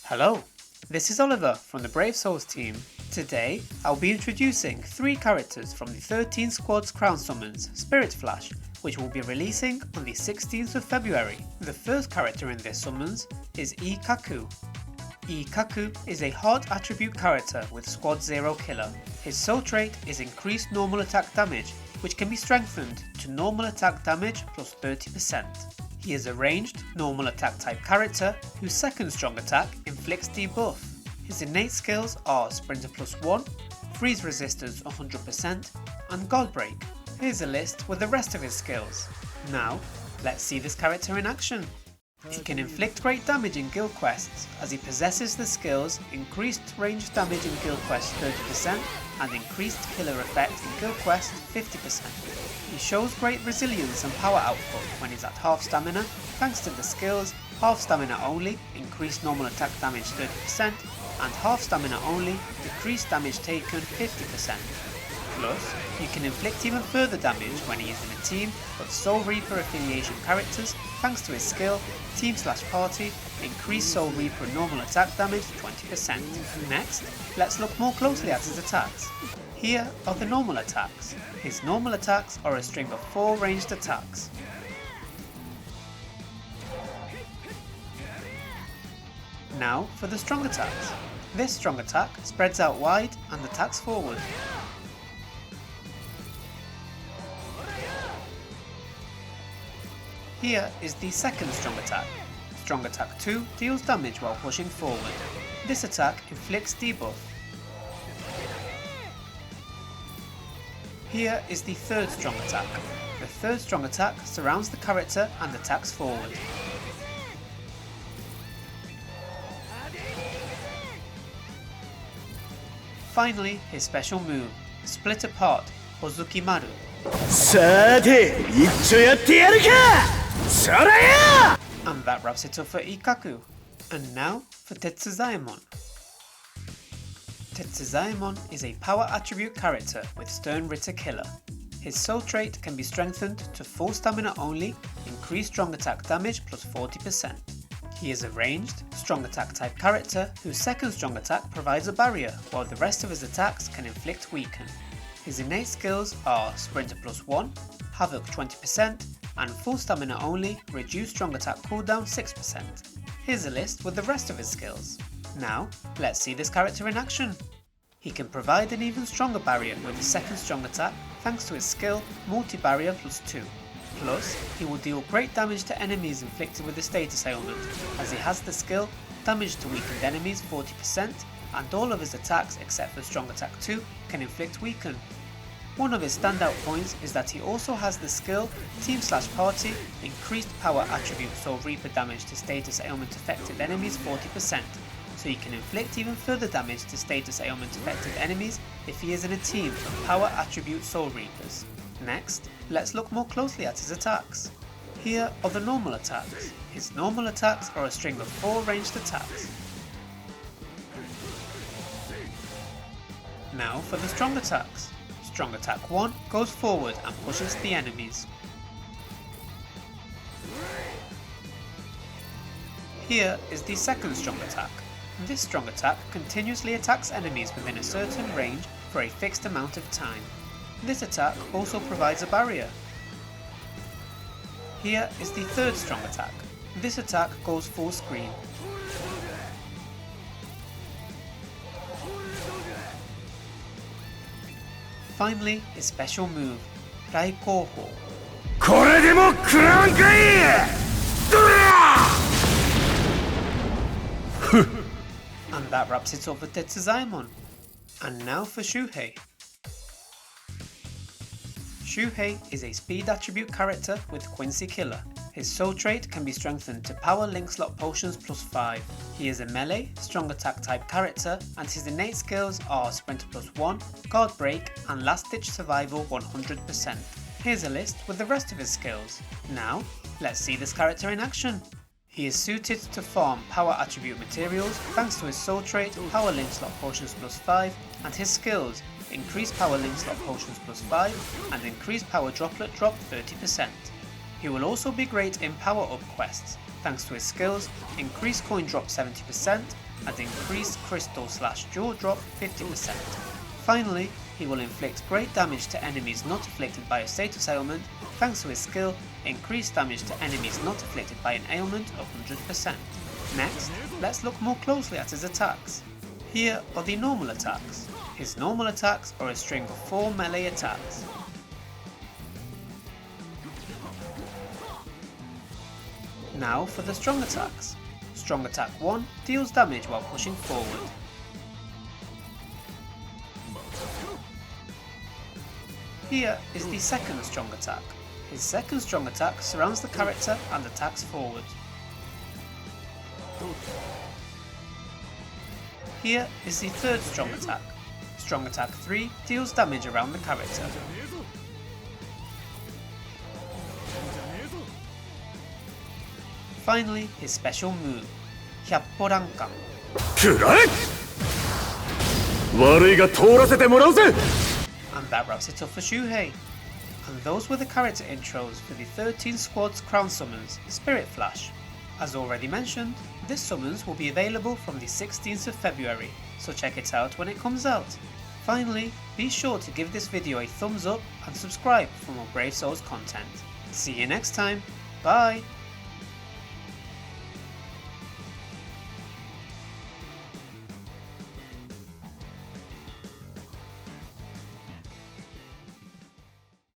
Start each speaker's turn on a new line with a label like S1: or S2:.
S1: Hello, this is Oliver from the Brave Souls team. Today, I'll be introducing 3 characters from the 13 Squad's Crown Summons Spirit Flash, which will be releasing on the 16th of February. The first character in this summons is Ikkaku. Ikkaku is a hard attribute character with Squad 0 Killer. His soul trait is increased normal attack damage, which can be strengthened to normal attack damage plus 30%. He is a ranged, normal attack type character whose second strong attack inflicts debuff. His innate skills are Sprinter plus 1, Freeze resistance 100% and God Break. Here's a list with the rest of his skills. Now, let's see this character in action. He can inflict great damage in guild quests as he possesses the skills increased range damage in guild quests 30% and increased killer effect in guild quests 50%. He shows great resilience and power output when he's at half stamina thanks to the skills half stamina only, increased normal attack damage 30% and half stamina only, decreased damage taken 50%. Plus, you can inflict even further damage when he is in a team of Soul Reaper affiliation characters thanks to his skill Team/Party, increased Soul Reaper normal attack damage 20%. Next, let's look more closely at his attacks. Here are the normal attacks. His normal attacks are a string of 4 ranged attacks. Now for the strong attacks. This strong attack spreads out wide and attacks forward. Here is the second strong attack. Strong attack 2 deals damage while pushing forward. This attack inflicts debuff. Here is the third strong attack. The third strong attack surrounds the character and attacks forward. Finally, his special move, Split Apart, Hozukimaru. And that wraps it up for Ikkaku. And now for Tetsuzaemon. Tetsuzaemon is a power attribute character with Stern Ritter Killer. His soul trait can be strengthened to full stamina only, increased strong attack damage plus 40%. He is a ranged, strong attack type character whose second strong attack provides a barrier, while the rest of his attacks can inflict weaken. His innate skills are Sprinter plus 1, Havoc 20%, and full stamina only, reduced strong attack cooldown 6%. Here's a list with the rest of his skills. Now, let's see this character in action. He can provide an even stronger barrier with his second strong attack thanks to his skill Multi-Barrier plus 2. Plus, he will deal great damage to enemies inflicted with the status ailment, as he has the skill Damage to weakened enemies 40% and all of his attacks except for strong attack 2 can inflict weaken. One of his standout points is that he also has the skill Team/Party, increased power attribute Soul Reaper damage to status ailment affected enemies 40%, so he can inflict even further damage to status ailment affected enemies if he is in a team of power attribute Soul Reapers. Next, let's look more closely at his attacks. Here are the normal attacks. His normal attacks are a string of 4 ranged attacks. Now for the strong attacks. Strong attack 1 goes forward and pushes the enemies. Here is the second strong attack. This strong attack continuously attacks enemies within a certain range for a fixed amount of time. This attack also provides a barrier. Here is the third strong attack. This attack goes full screen. Finally, his special move, Raikouhou. And that wraps it up for Tetsuzaemon. And now for Shuhei. Shuhei is a speed attribute character with Quincy Killer. His soul trait can be strengthened to power link slot potions plus 5. He is a melee, strong attack type character and his innate skills are Sprinter plus 1, Guard Break and Last Ditch Survival 100%. Here's a list with the rest of his skills. Now, let's see this character in action. He is suited to farm power attribute materials thanks to his soul trait Power Link Slot Potions plus 5 and his skills Increase Power Link Slot Potions plus 5 and Increase Power Droplet Drop 30%. He will also be great in power up quests thanks to his skills Increase Coin Drop 70% and increased crystal / jaw drop 50%. Finally, he will inflict great damage to enemies not afflicted by a status ailment thanks to his skill increased damage to enemies not afflicted by an ailment of 100%. Next, let's look more closely at his attacks. Here are the normal attacks. His normal attacks are a string of 4 melee attacks. Now for the strong attacks. Strong attack 1 deals damage while pushing forward. Here is the second strong attack. His second strong attack surrounds the character and attacks forward. Here is the third strong attack. Strong attack 3 deals damage around the character. Finally, his special move, Hyapporankan. And that wraps it up for Shuhei. And those were the character intros for the 13 Squad's Crown Summons, Spirit Flash. As already mentioned, this summons will be available from the 16th of February, so check it out when it comes out. Finally, be sure to give this video a thumbs up and subscribe for more Brave Souls content. See you next time, bye!